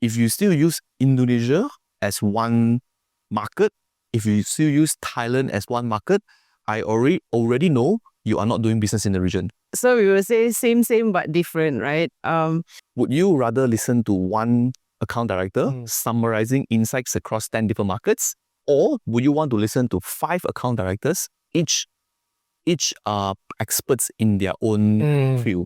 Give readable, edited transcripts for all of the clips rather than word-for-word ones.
if you still use Indonesia as one market, if you still use Thailand as one market, I already know you are not doing business in the region. So we will say same but different, right? Would you rather listen to one account director summarizing insights across 10 different markets, or would you want to listen to 5 account directors, each are experts in their own field?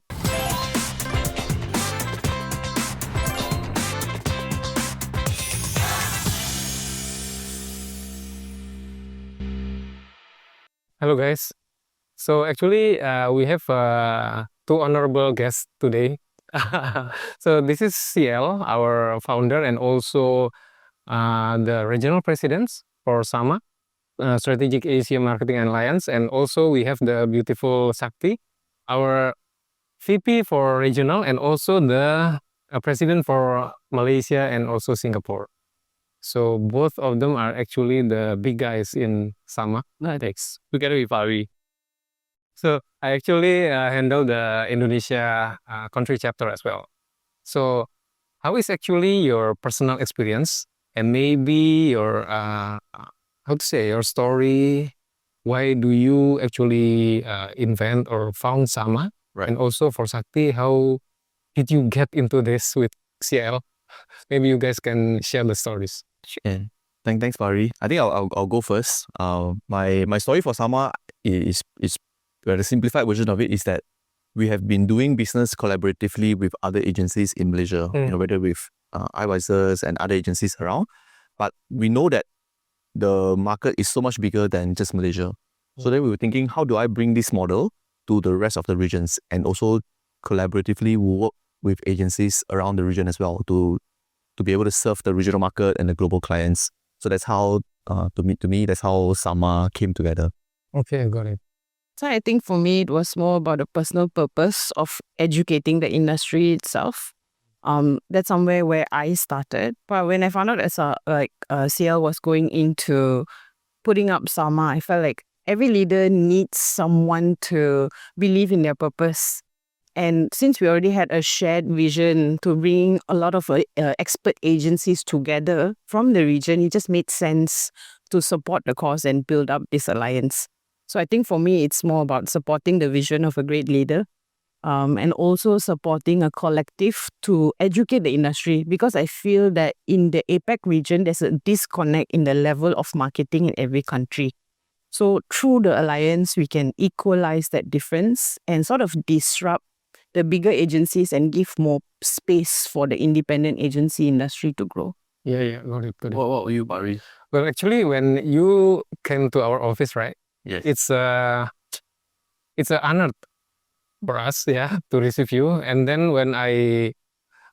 Hello guys. So actually we have 2 honorable guests today. So this is CL, our founder, and also the regional presidents for SAMA, Strategic Asia Marketing Alliance, and also we have the beautiful Sakti, our VP for regional, and also the president for Malaysia and also Singapore. So both of them are actually the big guys in SAMA. Thanks. Together with Ari. So I actually handle the Indonesia country chapter as well. So how is actually your personal experience and maybe your your story? Why do you actually invent or found SAMA? Right. And also for Sakti, how did you get into this with CL? Maybe you guys can share the stories. Yeah. Thanks, Pari. I think I'll go first. My story for SAMA is the simplified version of it is that we have been doing business collaboratively with other agencies in Malaysia, whether with iWisers and other agencies around. But we know that the market is so much bigger than just Malaysia. So then we were thinking, how do I bring this model to the rest of the regions and also collaboratively work with agencies around the region as well to be able to serve the regional market and the global clients. So that's how, to me, that's how SAMA came together. Okay, got it. So I think for me, it was more about the personal purpose of educating the industry itself. That's somewhere where I started. But when I found out CL was going into putting up SAMA, I felt like every leader needs someone to believe in their purpose. And since we already had a shared vision to bring a lot of expert agencies together from the region, it just made sense to support the cause and build up this alliance. So I think for me, it's more about supporting the vision of a great leader and also supporting a collective to educate the industry, because I feel that in the APAC region, there's a disconnect in the level of marketing in every country. So through the alliance, we can equalize that difference and sort of disrupt the bigger agencies and give more space for the independent agency industry to grow. Yeah, got it. What were you, Pari? Well, actually, when you came to our office, right? Yes. It's an honor for us, to receive you. And then when I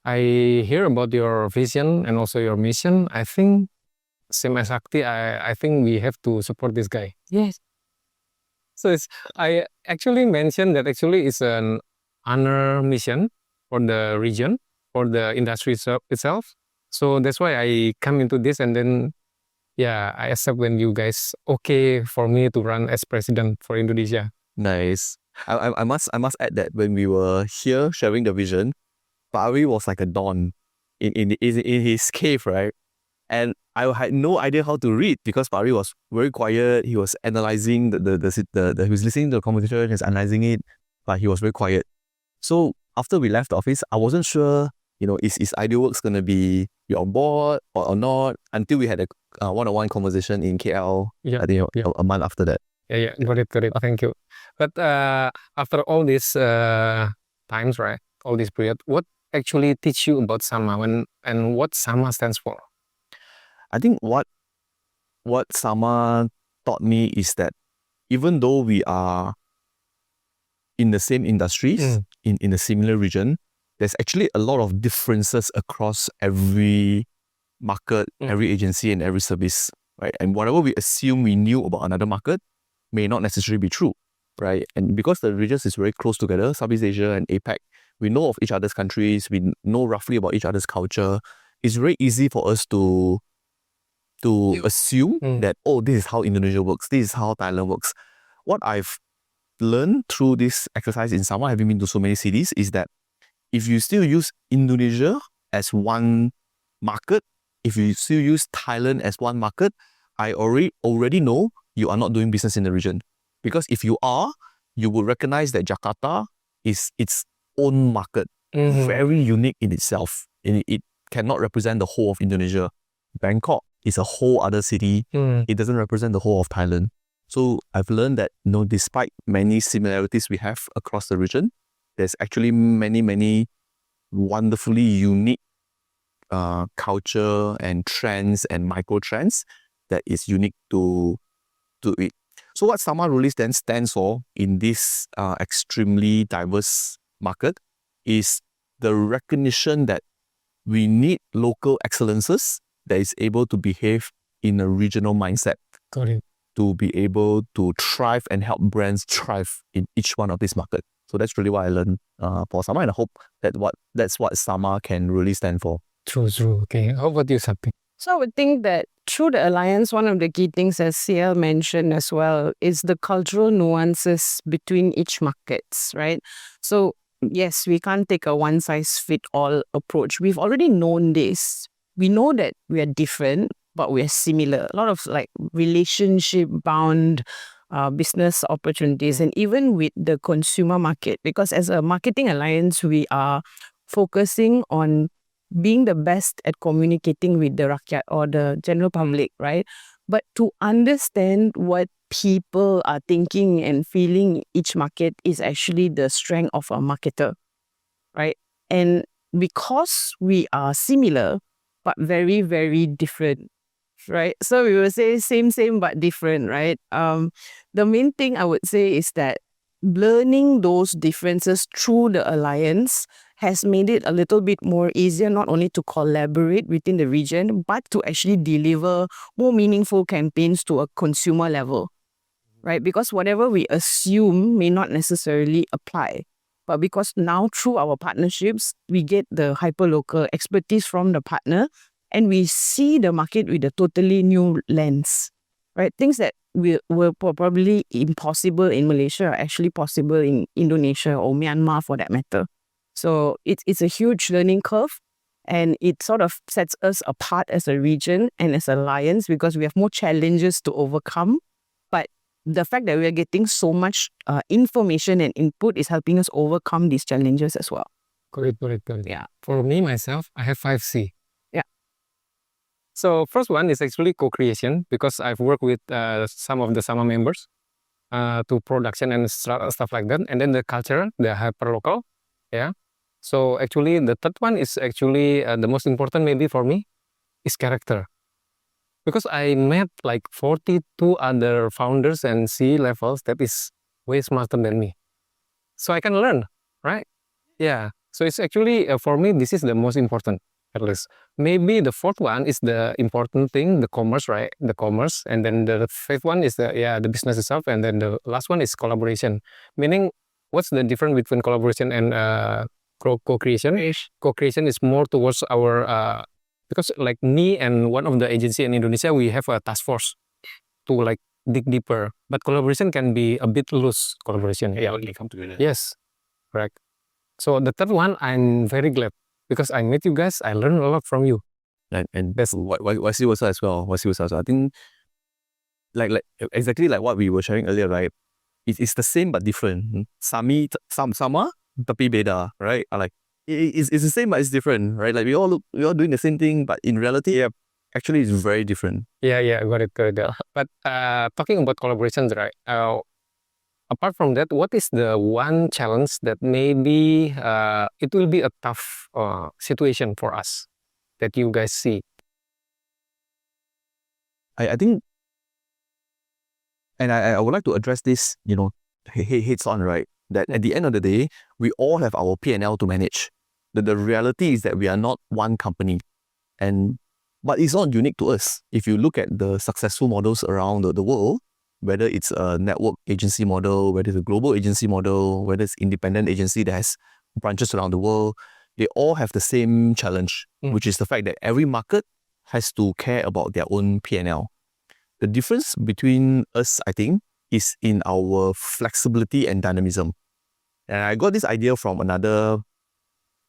hear about your vision and also your mission, I think same as Sakti, I think we have to support this guy. Yes. So I actually mentioned that actually it's an honor mission for the region, for the industry itself. So that's why I come into this, and then I accept when you guys okay for me to run as president for Indonesia. Nice. I must add that when we were here sharing the vision, Pari was like a dawn in his cave, right? And I had no idea how to read because Pari was very quiet. He was analyzing he was listening to the conversation, he was analyzing it, but he was very quiet. So after we left the office, I wasn't sure, is Idealworks going to be on board or not, until we had a one-on-one conversation in KL, I think a month after that. Yeah, got it. Thank you. But after all these times, right, all this period, what actually teach you about SAMA and what SAMA stands for? I think what SAMA taught me is that even though we are in the same industries, in a similar region, there's actually a lot of differences across every market, every agency, and every service, right? And whatever we assume we knew about another market may not necessarily be true, right? And because the regions is very close together, Southeast Asia and APAC, we know of each other's countries, we know roughly about each other's culture. It's very easy for us to assume that, this is how Indonesia works, this is how Thailand works. What I've learned through this exercise in SAMA, having been to so many cities, is that if you still use Indonesia as one market, if you still use Thailand as one market, I already know you are not doing business in the region. Because if you are, you will recognize that Jakarta is its own market, very unique in itself. It cannot represent the whole of Indonesia. Bangkok is a whole other city. It doesn't represent the whole of Thailand. So I've learned that, despite many similarities we have across the region, there's actually many, many wonderfully unique culture and trends and micro trends that is unique to it. So what Sama really stands for in this extremely diverse market is the recognition that we need local excellences that is able to behave in a regional mindset. Got it. To be able to thrive and help brands thrive in each one of these markets. So that's really what I learned for Sama, and I hope that's what Sama can really stand for. True. Okay. How about you, Sakti? So I would think that through the alliance, one of the key things, as CL mentioned as well, is the cultural nuances between each markets, right? So yes, we can't take a one-size-fit-all approach. We've already known this. We know that we are different, but we are similar. A lot of relationship-bound business opportunities, and even with the consumer market, because as a marketing alliance, we are focusing on being the best at communicating with the rakyat or the general public, right? But to understand what people are thinking and feeling each market is actually the strength of a marketer, right? And because we are similar, but very, very different, right? So we will say same, but different, right? The main thing I would say is that learning those differences through the alliance has made it a little bit more easier, not only to collaborate within the region, but to actually deliver more meaningful campaigns to a consumer level, right? Because whatever we assume may not necessarily apply. But because now through our partnerships, we get the hyperlocal expertise from the partner, and we see the market with a totally new lens, right? Things that were probably impossible in Malaysia are actually possible in Indonesia or Myanmar for that matter. So it's a huge learning curve, and it sort of sets us apart as a region and as an alliance because we have more challenges to overcome. But the fact that we are getting so much information and input is helping us overcome these challenges as well. Correct. Yeah. For me, myself, I have 5C. Yeah. So first one is actually co-creation, because I've worked with some of the Sama members to production and stuff like that. And then the culture, the hyperlocal. Yeah. So actually the third one is actually the most important maybe for me is character. Because I met 42 other founders and C-levels that is way smarter than me. So I can learn, right? Yeah. So it's actually, for me, this is the most important, at least. Maybe the fourth one is the important thing, the commerce, right? The commerce. And then the fifth one is the business itself. And then the last one is collaboration. Meaning, what's the difference between collaboration and co-creation? Co-creation is more towards our, because me and one of the agency in Indonesia, we have a task force to dig deeper. But collaboration can be a bit loose collaboration. Yeah, only come together. Yes, correct. So the third one, I'm very glad because I met you guys. I learned a lot from you. And that's vice versa as well. Vice versa. So I think exactly like what we were sharing earlier, right? It's the same but different. Sama tapi beda, right? It's the same but it's different, right? We all doing the same thing, but in reality, actually it's very different. Yeah, got it. But talking about collaborations, right? Apart from that, what is the one challenge that maybe it will be a tough situation for us that you guys see? I think, and I would like to address this, heads on, right? That at the end of the day, we all have our P&L to manage. The reality is that we are not one company, but it's not unique to us. If you look at the successful models around the world, whether it's a network agency model, whether it's a global agency model, whether it's independent agency that has branches around the world, they all have the same challenge, which is the fact that every market has to care about their own P&L. The difference between us, I think, is in our flexibility and dynamism. And I got this idea from another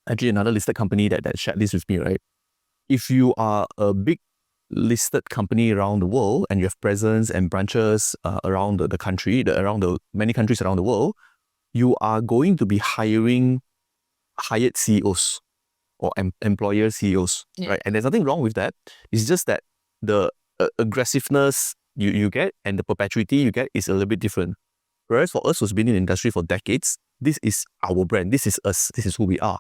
listed company that shared this with me, right? if you are a big listed company around the world and you have presence and branches around the country, around the many countries around the world, you are going to be hired CEOs or employer CEOs, right? And there's nothing wrong with that. It's just that the aggressiveness you get and the perpetuity you get is a little bit different. Whereas for us who's been in the industry for decades, this is our brand. This is us. This is who we are.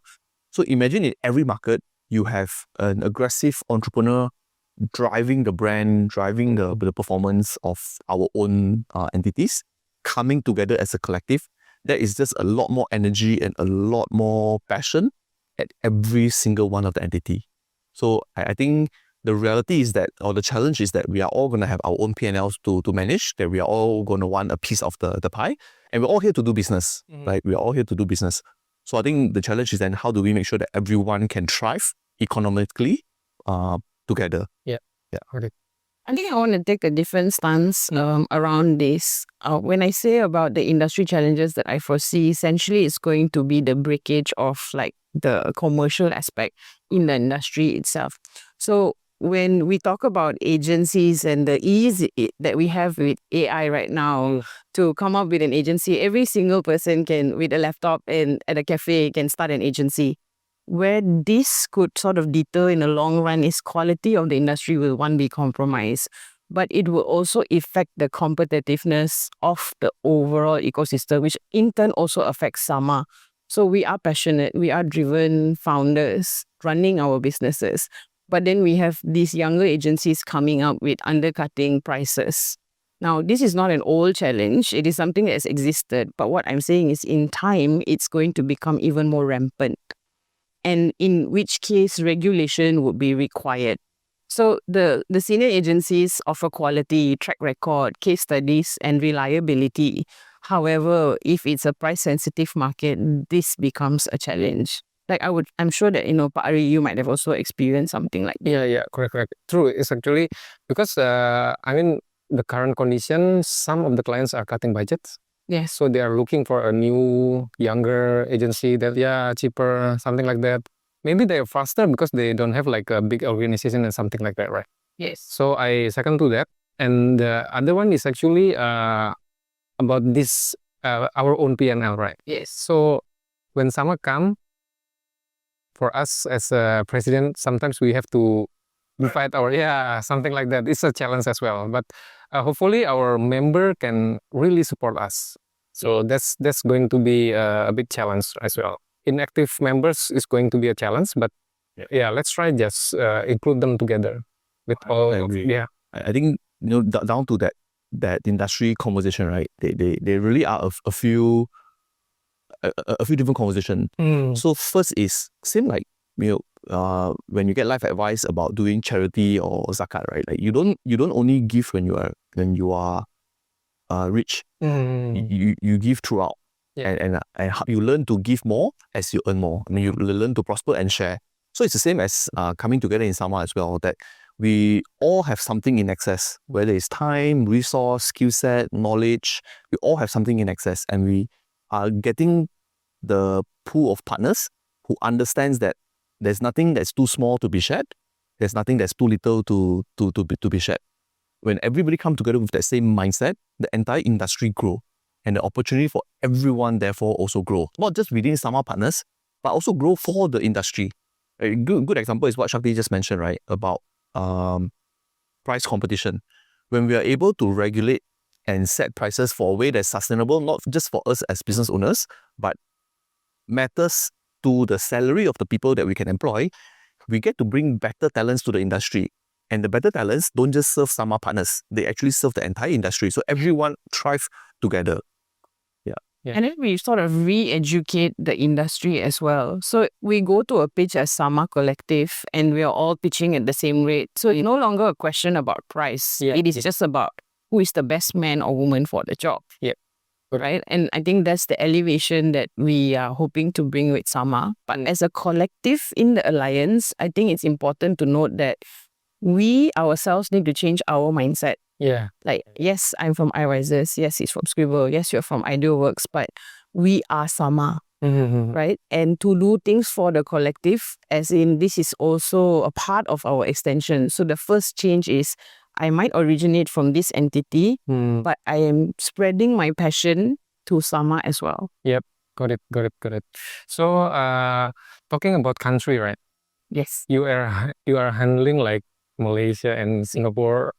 So imagine in every market, you have an aggressive entrepreneur driving the brand, driving the performance of our own entities, coming together as a collective. There is just a lot more energy and a lot more passion at every single one of the entity. So I think the reality is that, or the challenge is that we are all going to have our own P&Ls to manage, that we are all going to want a piece of the pie, and we're all here to do business, right? We are all here to do business. So I think the challenge is then how do we make sure that everyone can thrive economically together. Yeah. Okay. I think I want to take a different stance around this. When I say about the industry challenges that I foresee, essentially it's going to be the breakage of like the commercial aspect in the industry itself. So when we talk about agencies and the ease that we have with AI right now to come up with an agency, every single person can, with a laptop and at a cafe, can start an agency. Where this could sort of deter in the long run is quality of the industry will, one, be compromised, but it will also affect the competitiveness of the overall ecosystem, which in turn also affects Sama. So we are passionate, we are driven founders running our businesses, but then we have these younger agencies coming up with undercutting prices. Now, this is not an old challenge. It is something that has existed, but what I'm saying is in time, it's going to become even more rampant. And in which case regulation would be required. So the senior agencies offer quality, track record, case studies, and reliability. However, if it's a price-sensitive market, this becomes a challenge. Like I'm sure that, Pak Ari, you might have also experienced something like that. Yeah, correct. True. It's actually because the current condition, some of the clients are cutting budgets. Yes. So they are looking for a new, younger agency that, cheaper, something like that. Maybe they're faster because they don't have like a big organization and something like that, right? Yes. So I second to that. And the other one is actually about this, our own P&L, right? Yes. So when Sama come, for us as a president, sometimes we have to fight something like that. It's a challenge as well. But hopefully our member can really support us. So that's going to be a big challenge as well. Inactive members is going to be a challenge, but let's try just include them together with all. I agree. Yeah, I think down to that industry conversation, right? They really are a few different conversations. So first is same like when you get life advice about doing charity or zakat, right? Like you don't only give when you are rich. You give throughout. And you learn to give more as you earn more. I mean, you learn to prosper and share. So it's the same as coming together in Sama as well, that we all have something in excess, whether it's time, resource, skill set, knowledge, we all have something in excess, and we are getting the pool of partners who understands that there's nothing that's too small to be shared, there's nothing that's too little to be shared. When everybody comes together with that same mindset, the entire industry grow. And the opportunity for everyone, therefore, also grow. Not just within Sama partners, but also grow for the industry. A good example is what Shakti just mentioned, right? About price competition. When we are able to regulate and set prices for a way that's sustainable, not just for us as business owners, but matters to the salary of the people that we can employ, we get to bring better talents to the industry. And the better talents don't just serve Sama partners, they actually serve the entire industry. So everyone thrives together. And then we sort of re-educate the industry as well. So we go to a pitch as Sama Collective and we are all pitching at the same rate. So it's no longer a question about price. It is just about who is the best man or woman for the job. Right? And I think that's the elevation that we are hoping to bring with Sama. But as a collective in the alliance, I think it's important to note that we ourselves need to change our mindset. Like, yes, I'm from iRisers. Yes, he's from Scribble. Yes, you're from Idealworks. But we are Sama. right? And to do things for the collective, as in this is also a part of our extension. So the first change is I might originate from this entity, but I am spreading my passion to Sama as well. Yep, got it. So, talking about country, right? Yes. You are handling like Malaysia and Singapore.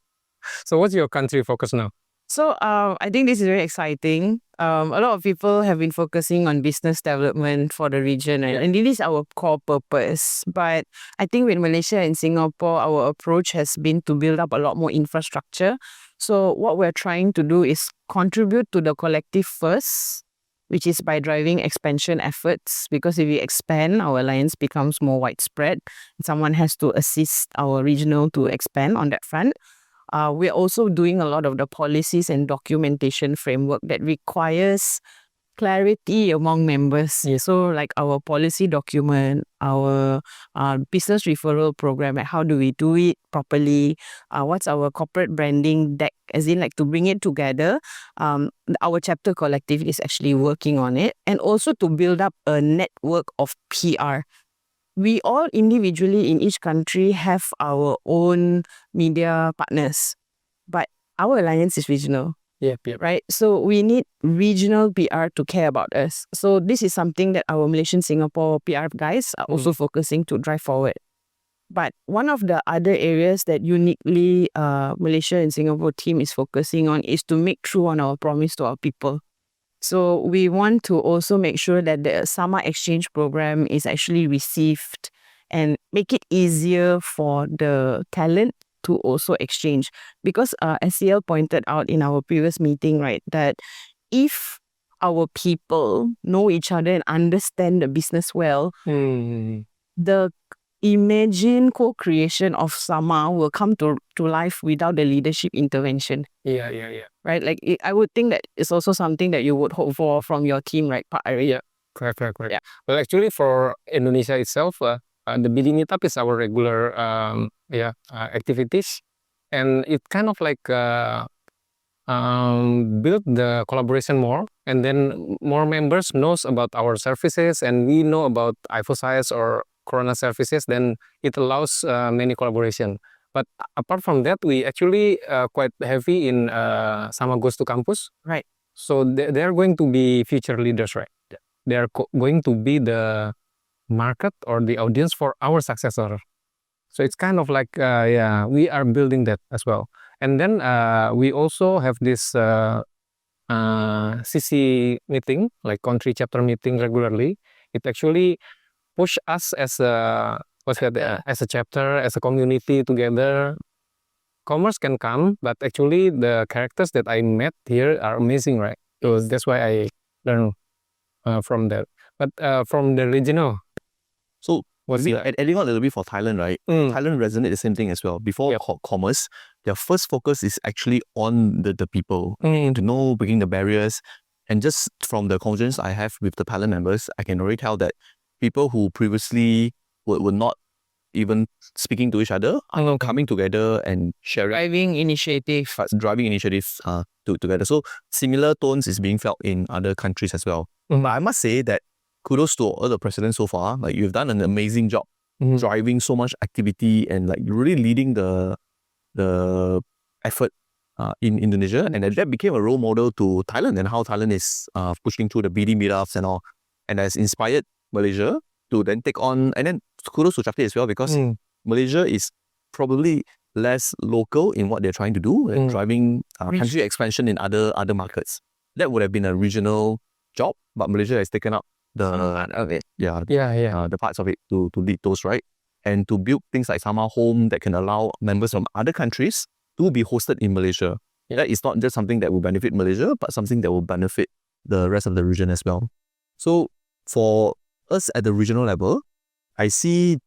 So, what's your country focus now? So I think this is very exciting. A lot of people have been focusing on business development for the region, and it is our core purpose. But I think with Malaysia and Singapore, our approach has been to build up a lot more infrastructure. So what we're trying to do is contribute to the collective first, which is by driving expansion efforts. Because if we expand, our alliance becomes more widespread. Someone has to assist our regional to expand on that front. We're also doing a lot of the policies and documentation framework that requires clarity among members. Yes. So like our policy document, our business referral program, like how do we do it properly? What's our corporate branding deck? As in like to bring it together. Our chapter collective is actually working on it. And also to build up a network of PR. We all individually in each country have our own media partners, but our alliance is regional, Yep. right? So we need regional PR to care about us. So this is something that our Malaysian Singapore PR guys are also focusing to drive forward. But one of the other areas that uniquely Malaysia and Singapore team is focusing on is to make true on our promise to our people. So we want to also make sure that the summer exchange program is actually received and make it easier for the talent to also exchange. Because as CL pointed out in our previous meeting, right, that if our people know each other and understand the business well, the imagined co-creation of Sama will come to life without the leadership intervention. Yeah. Right? Like, I would think that it's also something that you would hope for from your team, right, Pak Ari? Yeah, correct. Yeah. Well, actually, for Indonesia itself, the BD Meetup is our regular activities, and it kind of like build the collaboration more, and then more members knows about our services, and we know about IFOSIS or Corona services. Then it allows many collaboration. But apart from that, we actually quite heavy in Sama Goes to Campus. Right. So they're going to be future leaders, right? They're going to be the market or the audience for our successor. So it's kind of like, we are building that as well. And then we also have this CC meeting, like country chapter meeting regularly. It actually push us as a as a chapter, as a community together. Commerce can come, but actually the characters that I met here are amazing, right? So that's why I learn from that. But from the regional, So what's maybe the adding on a little bit for Thailand, right? Thailand resonate the same thing as well. Before commerce, their first focus is actually on the people, to know, breaking the barriers. And just from the conversations I have with the Thailand members, I can already tell that people who previously were not even speaking to each other are coming together and sharing. Driving initiatives Together. So similar tones is being felt in other countries as well. But I must say that kudos to all the presidents so far. Like, you've done an amazing job driving so much activity and like really leading the effort in Indonesia, and that became a role model to Thailand and how Thailand is pushing through the BD meetups and all, and has inspired Malaysia to then take on. And then kudos to Chapter as well, because Malaysia is probably less local in what they're trying to do and driving country expansion in other markets. That would have been a regional job, but Malaysia has taken up the part of it. The parts of it to lead those, right? And to build things like Sama Home that can allow members from other countries to be hosted in Malaysia. That is not just something that will benefit Malaysia, but something that will benefit the rest of the region as well. So for us at the regional level, I see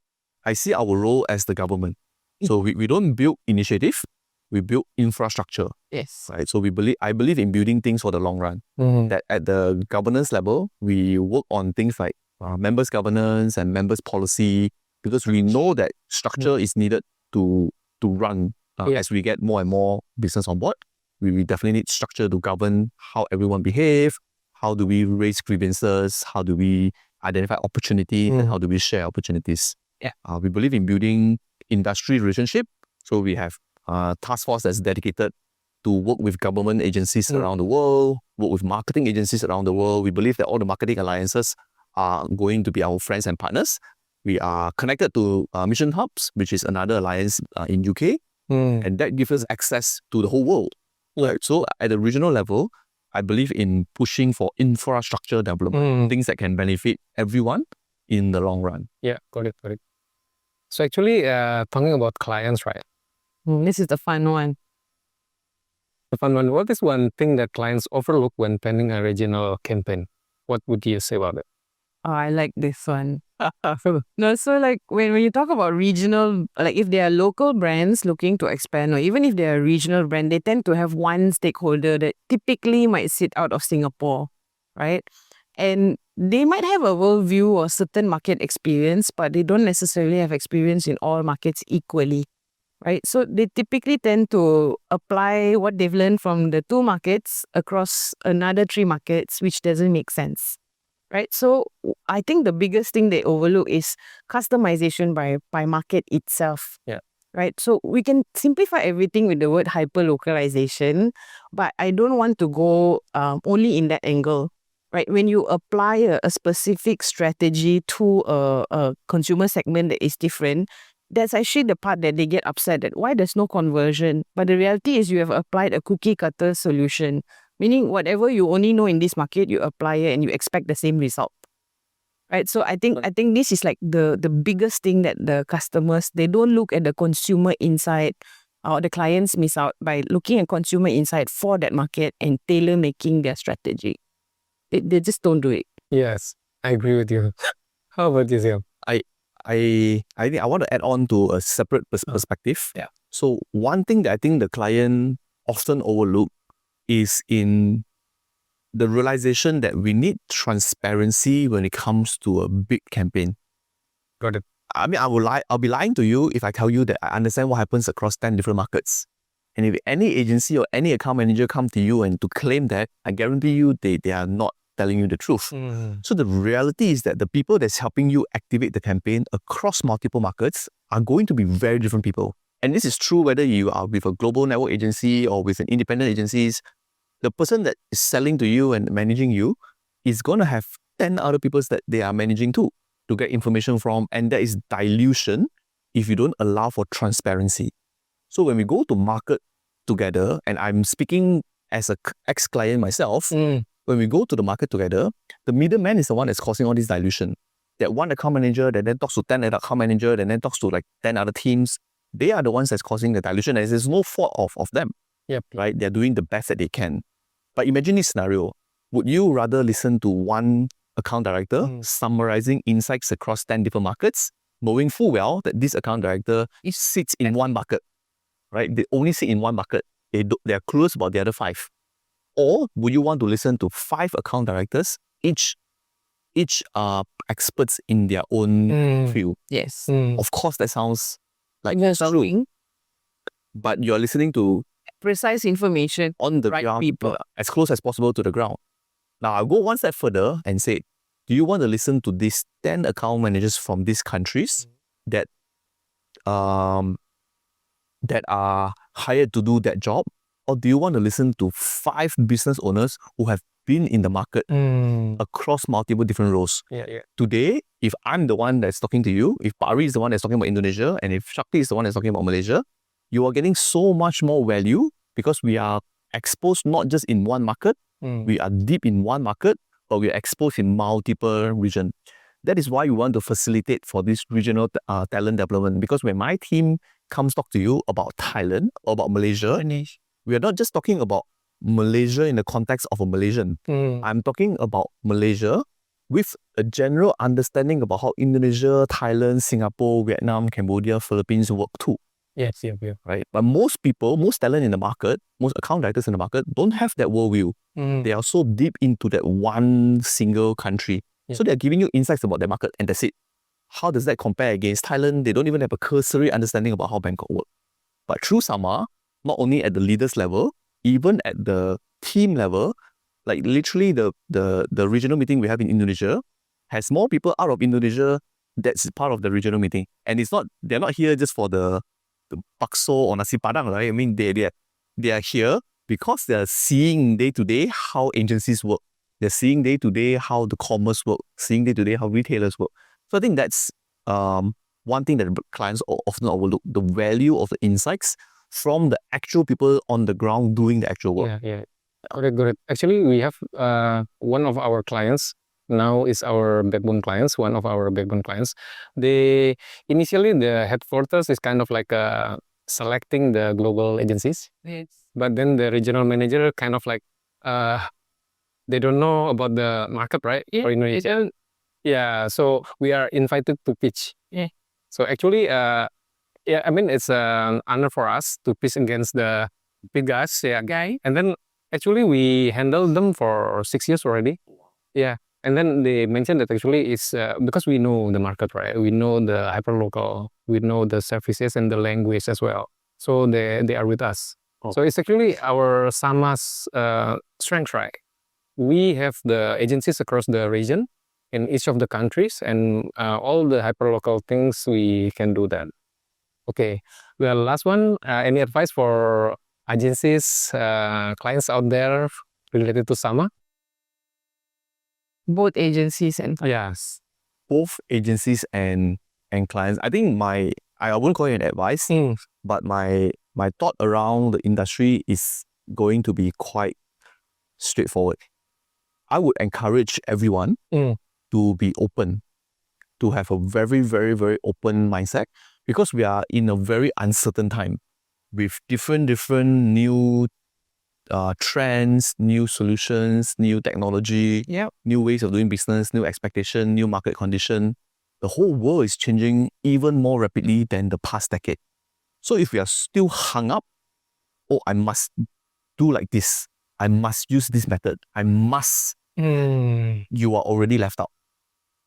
our role as the government. So we don't build initiative, we build infrastructure. Yes. Right. So I believe in building things for the long run. That at the governance level, we work on things like members governance and members policy, because we know that structure is needed to run as we get more and more business on board. We definitely need structure to govern how everyone behave, How do we raise grievances? How do we identify opportunities? And how do we share opportunities? Yeah. We believe in building industry relationship. So we have a task force that's dedicated to work with government agencies around the world, work with marketing agencies around the world. We believe that all the marketing alliances are going to be our friends and partners. We are connected to Mission Hubs, which is another alliance in UK, and that gives us access to the whole world. Right? So at the regional level, I believe in pushing for infrastructure development, things that can benefit everyone in the long run. Yeah, got it. So actually, talking about clients, right? This is the fun one. The fun one. What is one thing that clients overlook when planning a regional campaign? What would you say about it? Oh, I like this one. No, so like when you talk about regional, like if they are local brands looking to expand, or even if they are a regional brand, they tend to have one stakeholder that typically might sit out of Singapore, right? And they might have a worldview or certain market experience, but they don't necessarily have experience in all markets equally, right? So they typically tend to apply what they've learned from the 2 markets across another 3 markets, which doesn't make sense. Right. So I think the biggest thing they overlook is customization by market itself. Yeah. Right. So we can simplify everything with the word hyper-localization, but I don't want to go only in that angle. Right. When you apply a specific strategy to a consumer segment that is different, that's actually the part that they get upset at. Why there's no conversion? But the reality is you have applied a cookie cutter solution. Meaning whatever you only know in this market, you apply it and you expect the same result. Right. So I think this is like the biggest thing that the customers, they don't look at the consumer insight, or the clients miss out by looking at consumer insight for that market and tailor making their strategy. They just don't do it. Yes, I agree with you. How about you, Zion? I think I want to add on to a separate perspective. Yeah. So one thing that I think the client often overlook is in the realization that we need transparency when it comes to a big campaign. Got it. I mean, I'll be lying to you if I tell you that I understand what happens across 10 different markets. And if any agency or any account manager come to you and to claim that, I guarantee you they are not telling you the truth. So the reality is that the people that's helping you activate the campaign across multiple markets are going to be very different people. And this is true whether you are with a global network agency or with an independent agencies. The person that is selling to you and managing you is going to have 10 other people that they are managing too to get information from. And that is dilution if you don't allow for transparency. So when we go to market together, and I'm speaking as an ex-client myself, when we go to the market together, the middleman is the one that's causing all this dilution. That one account manager that then talks to 10 other account manager, that then talks to like 10 other teams, they are the ones that's causing the dilution, and there's no fault of them. Yep. Right? They're doing the best that they can. But imagine this scenario. Would you rather listen to one account director summarizing insights across 10 different markets, knowing full well that this account director sits in one bucket, right? They only sit in one bucket. They're clueless about the other 5. Or would you want to listen to 5 account directors, each experts in their own field? Yes. Of course, that sounds like true. But you're listening to precise information on the right ground, people. as close as possible to the ground. Now, I'll go one step further and say, do you want to listen to these 10 account managers from these countries that are hired to do that job? Or do you want to listen to 5 business owners who have been in the market across multiple different roles? Today, if I'm the one that's talking to you, if Pari is the one that's talking about Indonesia, and if Shakti is the one that's talking about Malaysia, you are getting so much more value because we are exposed not just in one market, we are deep in one market, but we are exposed in multiple regions. That is why we want to facilitate for this regional talent development, because when my team comes talk to you about Thailand or about Malaysia, we are not just talking about Malaysia in the context of a Malaysian. I'm talking about Malaysia with a general understanding about how Indonesia, Thailand, Singapore, Vietnam, Cambodia, Philippines work too. Yes. Right? But most people, most talent in the market, most account directors in the market don't have that worldview. They are so deep into that one single country. So they're giving you insights about their market and that's it. How does that compare against Thailand? They don't even have a cursory understanding about how Bangkok works. But through Sama, not only at the leaders level, even at the team level, Like literally the regional meeting we have in Indonesia has more people out of Indonesia that's part of the regional meeting. And they're not here just for the bakso or nasi padang, right? I mean, they are here because they're seeing day to day how agencies work. They're seeing day to day how the commerce work, seeing day to day how retailers work. So I think that's one thing that clients often overlook, the value of the insights from the actual people on the ground doing the actual work. Yeah. Great. Actually, we have one of our clients now is our backbone clients. One of our backbone clients. They initially the headquarters is kind of like selecting the global agencies. Yes. But then the regional manager kind of like they don't know about the market, right? Yeah, For Indonesia. they don't. Yeah, so we are invited to pitch. Yeah. So actually, yeah, I mean it's an honor for us to pitch against the big guys. Yeah, Guy. and then actually we handled them for 6 years already. Yeah, and then they mentioned that actually it's because we know the market, right? We know the hyperlocal, we know the services and the language as well. So they are with us. Oh. So it's actually our Sama's strength, right? We have the agencies across the region in each of the countries, and all the hyperlocal things we can do that. Okay, the last one, any advice for agencies, clients out there related to Sama? Both agencies and Yes. Both agencies and clients. I think I wouldn't call it an advice, but my thought around the industry is going to be quite straightforward. I would encourage everyone to be open, to have a very, very, very open mindset, because we are in a very uncertain time with different new trends, new solutions, new technology, new ways of doing business, new expectation, new market condition. The whole world is changing even more rapidly than the past decade. So if we are still hung up, I must do like this, I must use this method, I must, you are already left out.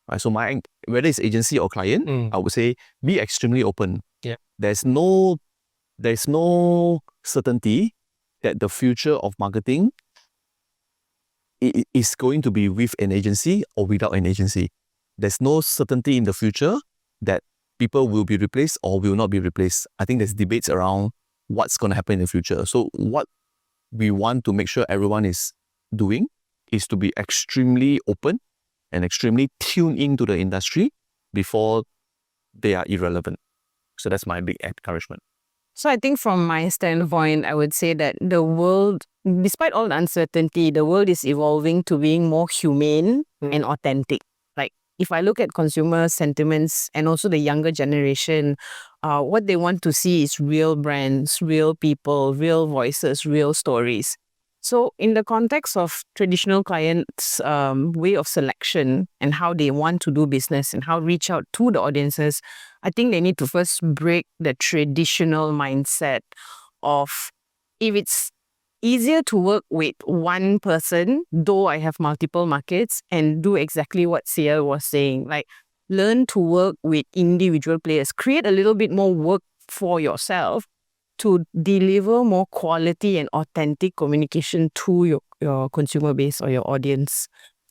Right? So whether it's agency or client, I would say be extremely open. Yeah. There's no certainty that the future of marketing is going to be with an agency or without an agency. There's no certainty in the future that people will be replaced or will not be replaced. I think there's debates around what's going to happen in the future. So what we want to make sure everyone is doing is to be extremely open and extremely tuned into the industry before they are irrelevant. So that's my big encouragement. So I think from my standpoint, I would say that the world, despite all the uncertainty, the world is evolving to being more humane and authentic. Like if I look at consumer sentiments and also the younger generation, what they want to see is real brands, real people, real voices, real stories. So in the context of traditional clients' way of selection and how they want to do business and how reach out to the audiences, I think they need to first break the traditional mindset of if it's easier to work with one person, though I have multiple markets, and do exactly what Sia was saying, like learn to work with individual players, create a little bit more work for yourself to deliver more quality and authentic communication to your consumer base or your audience,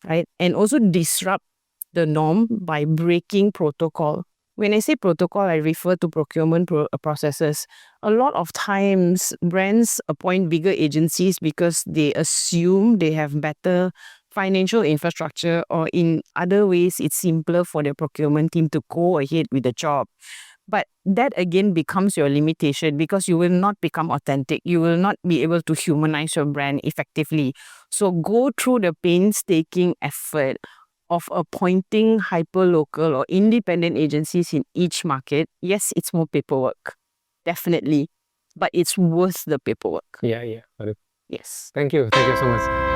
right? And also disrupt the norm by breaking protocol. When I say protocol, I refer to procurement processes. A lot of times, brands appoint bigger agencies because they assume they have better financial infrastructure, or in other ways, it's simpler for their procurement team to go ahead with the job. But that again becomes your limitation because you will not become authentic. You will not be able to humanize your brand effectively. So go through the painstaking effort of appointing hyperlocal or independent agencies in each market. Yes, it's more paperwork, definitely, but it's worth the paperwork. Yeah. Yes. Thank you so much.